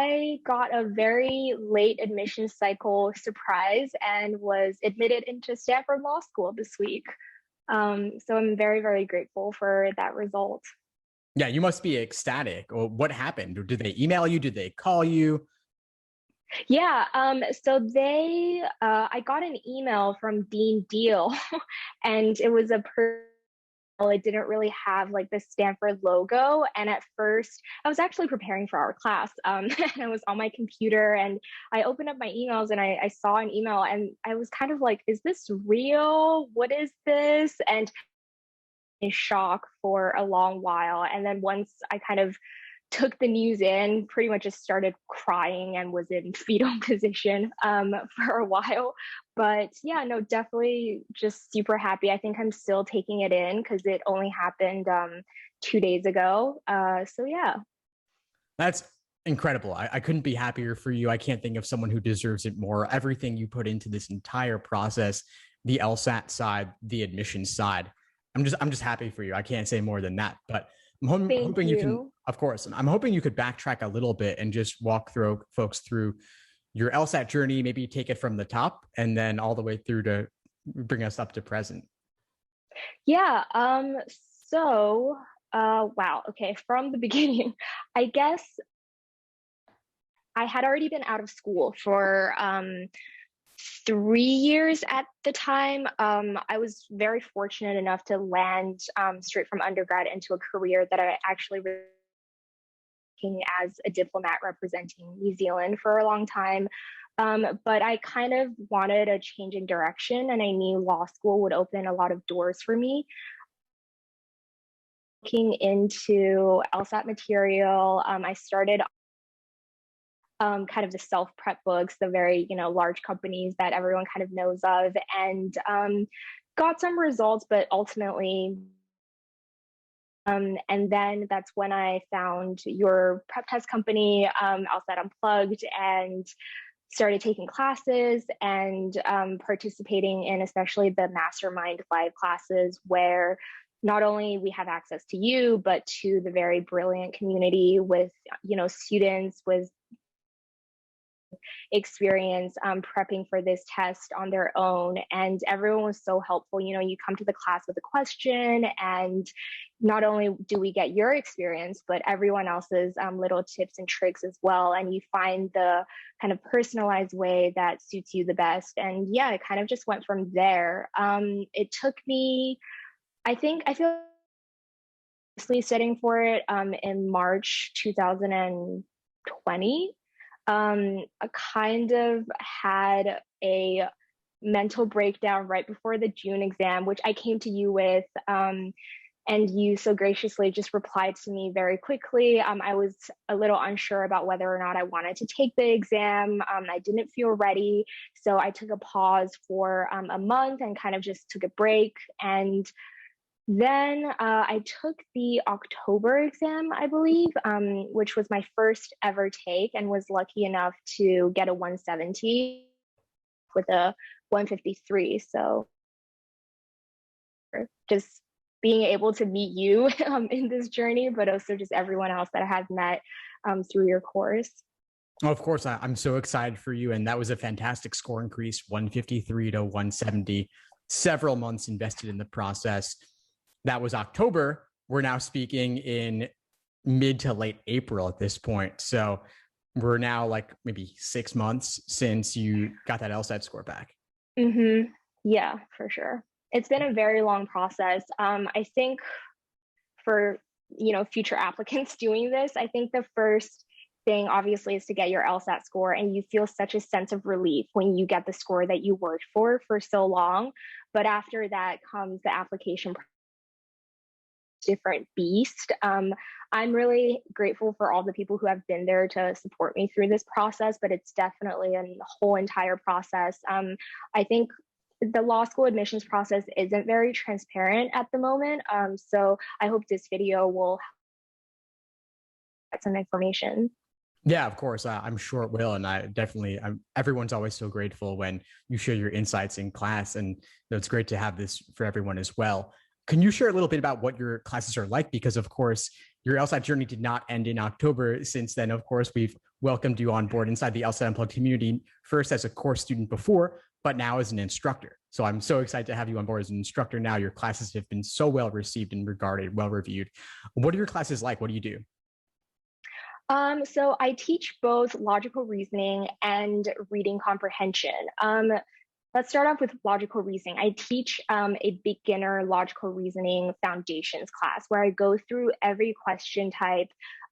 I got a very late admission cycle surprise and was admitted into Stanford Law School this week. So I'm very, very grateful for that result. Yeah, you must be ecstatic. Or what happened? Did they email you? Did they call you? Yeah, I got an email from Dean Deal, and it was it didn't really have like the Stanford logo. And at first, I was actually preparing for our class, and I was on my computer and I opened up my emails and I saw an email and I was kind of like, is this real? What is this? And in shock for a long while. And then once I kind of took the news in, pretty much just started crying and was in fetal position for a while. But yeah, no, definitely just super happy. I think I'm still taking it in because it only happened 2 days ago. So yeah. That's incredible. I couldn't be happier for you. I can't think of someone who deserves it more. Everything you put into this entire process, the LSAT side, the admissions side. I'm just happy for you. I can't say more than that. But Thank hoping you can, you. of course, and I'm hoping you could backtrack a little bit and just walk through folks through your LSAT journey, maybe take it from the top and then all the way through to bring us up to present. Yeah. Wow. Okay. From the beginning, I guess I had already been out of school for 3 years at the time. I was very fortunate enough to land straight from undergrad into a career that I actually really working as a diplomat representing New Zealand for a long time. But I kind of wanted a change in direction, and I knew law school would open a lot of doors for me. Looking into LSAT material, I started kind of the self-prep books, the very, large companies that everyone kind of knows of, and got some results, but ultimately, and then that's when I found your prep test company, LSAT Unplugged, and started taking classes and participating in especially the mastermind live classes where not only we have access to you, but to the very brilliant community with, students with experience prepping for this test on their own. And everyone was so helpful. You come to the class with a question, and not only do we get your experience, but everyone else's little tips and tricks as well. And you find the kind of personalized way that suits you the best. And yeah, it kind of just went from there. It took me, I feel studying for it in March 2020. I kind of had a mental breakdown right before the June exam, which I came to you with, and you so graciously just replied to me very quickly. I was a little unsure about whether or not I wanted to take the exam. I didn't feel ready, so I took a pause for a month and kind of just took a break. And then I took the October exam, I believe, which was my first ever take, and was lucky enough to get a 170 with a 153. So just being able to meet you in this journey, but also just everyone else that I have met through your course. Oh, of course, I'm so excited for you. And that was a fantastic score increase, 153 to 170, several months invested in the process. That was October. We're now speaking in mid to late April at this point. So we're now like maybe 6 months since you got that LSAT score back. Mm-hmm. Yeah, for sure. It's been a very long process. I think for, future applicants doing this, I think the first thing obviously is to get your LSAT score, and you feel such a sense of relief when you get the score that you worked for so long. But after that comes the application different beast. I'm really grateful for all the people who have been there to support me through this process, but it's definitely a whole entire process. I think the law school admissions process isn't very transparent at the moment. So I hope this video will get some information. Yeah, of course. I'm sure it will. And everyone's always so grateful when you share your insights in class. And it's great to have this for everyone as well. Can you share a little bit about what your classes are like? Because of course, your LSAT journey did not end in October. Since then, of course, we've welcomed you on board inside the LSAT Unplugged community, first as a course student before, but now as an instructor. So I'm so excited to have you on board as an instructor now. Your classes have been so well received and regarded, well reviewed. What are your classes like? What do you do? So I teach both logical reasoning and reading comprehension. Let's start off with logical reasoning. I teach a beginner logical reasoning foundations class where I go through every question type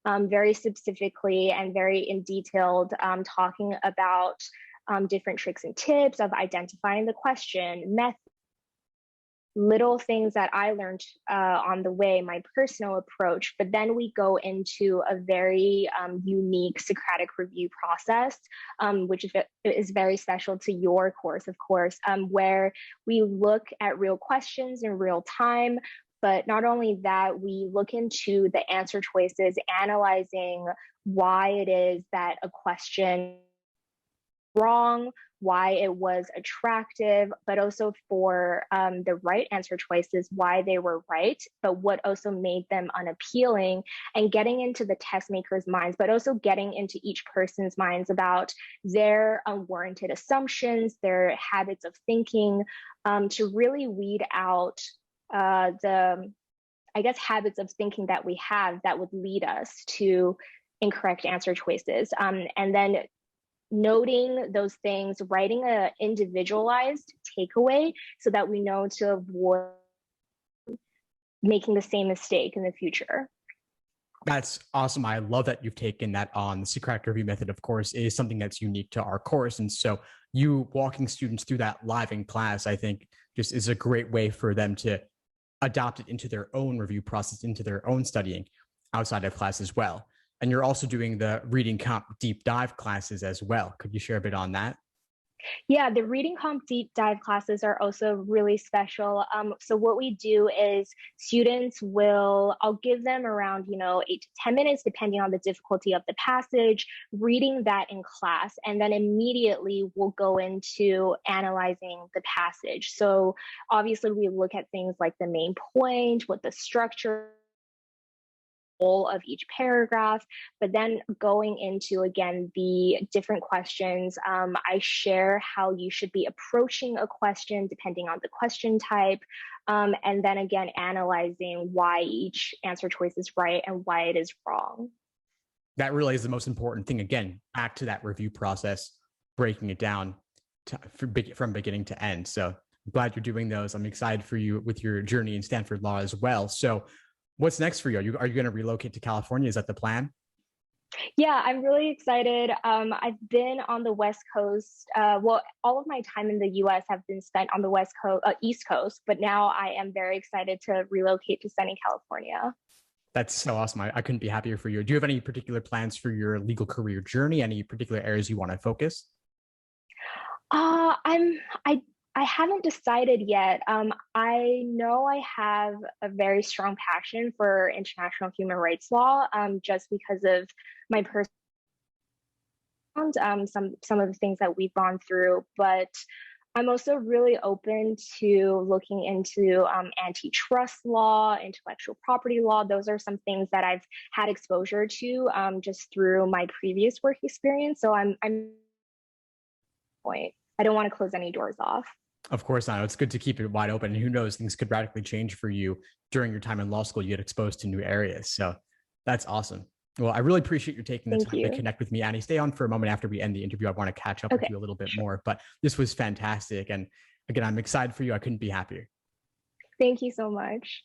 very specifically and very in detailed, talking about different tricks and tips of identifying the question, method, little things that I learned on the way, my personal approach. But then we go into a very unique Socratic review process, which is very special to your course, of course, where we look at real questions in real time. But not only that, we look into the answer choices, analyzing why it is that a question wrong, why it was attractive, but also for the right answer choices, why they were right, but what also made them unappealing, and getting into the test makers' minds, but also getting into each person's minds about their unwarranted assumptions, their habits of thinking, to really weed out the, I guess, habits of thinking that we have that would lead us to incorrect answer choices. And then noting those things, writing an individualized takeaway so that we know to avoid making the same mistake in the future. That's awesome. I love that you've taken that on. The Socratic review method, of course, is something that's unique to our course. And so you walking students through that live in class, I think just is a great way for them to adopt it into their own review process, into their own studying outside of class as well. And you're also doing the reading comp deep dive classes as well. Could you share a bit on that? Yeah, the reading comp deep dive classes are also really special. So what we do is I'll give them around, 8 to 10 minutes, depending on the difficulty of the passage, reading that in class, and then immediately we'll go into analyzing the passage. So obviously we look at things like the main point, what the structure of each paragraph, but then going into, again, the different questions. I share how you should be approaching a question depending on the question type, and then again analyzing why each answer choice is right and why it is wrong. That really is the most important thing. Again, back to that review process, breaking it down from beginning to end. So I'm glad you're doing those. I'm excited for you with your journey in Stanford Law as well. So what's next for you? Are you going to relocate to California? Is that the plan? Yeah, I'm really excited. I've been on the West Coast. Well, all of my time in the US have been spent on the East Coast, but now I am very excited to relocate to sunny California. That's so awesome. I couldn't be happier for you. Do you have any particular plans for your legal career journey? Any particular areas you want to focus? Uh, I'm I haven't decided yet. I know I have a very strong passion for international human rights law, just because of my personal, some of the things that we've gone through. But I'm also really open to looking into antitrust law, intellectual property law. Those are some things that I've had exposure to just through my previous work experience. So I'm point. I don't want to close any doors off. Of course not. It's good to keep it wide open. And who knows, things could radically change for you during your time in law school. You get exposed to new areas. So that's awesome. Well, I really appreciate you taking the time to connect with me, Annie. Stay on for a moment after we end the interview. I want to catch up with you a little bit more, but this was fantastic. And again, I'm excited for you. I couldn't be happier. Thank you so much.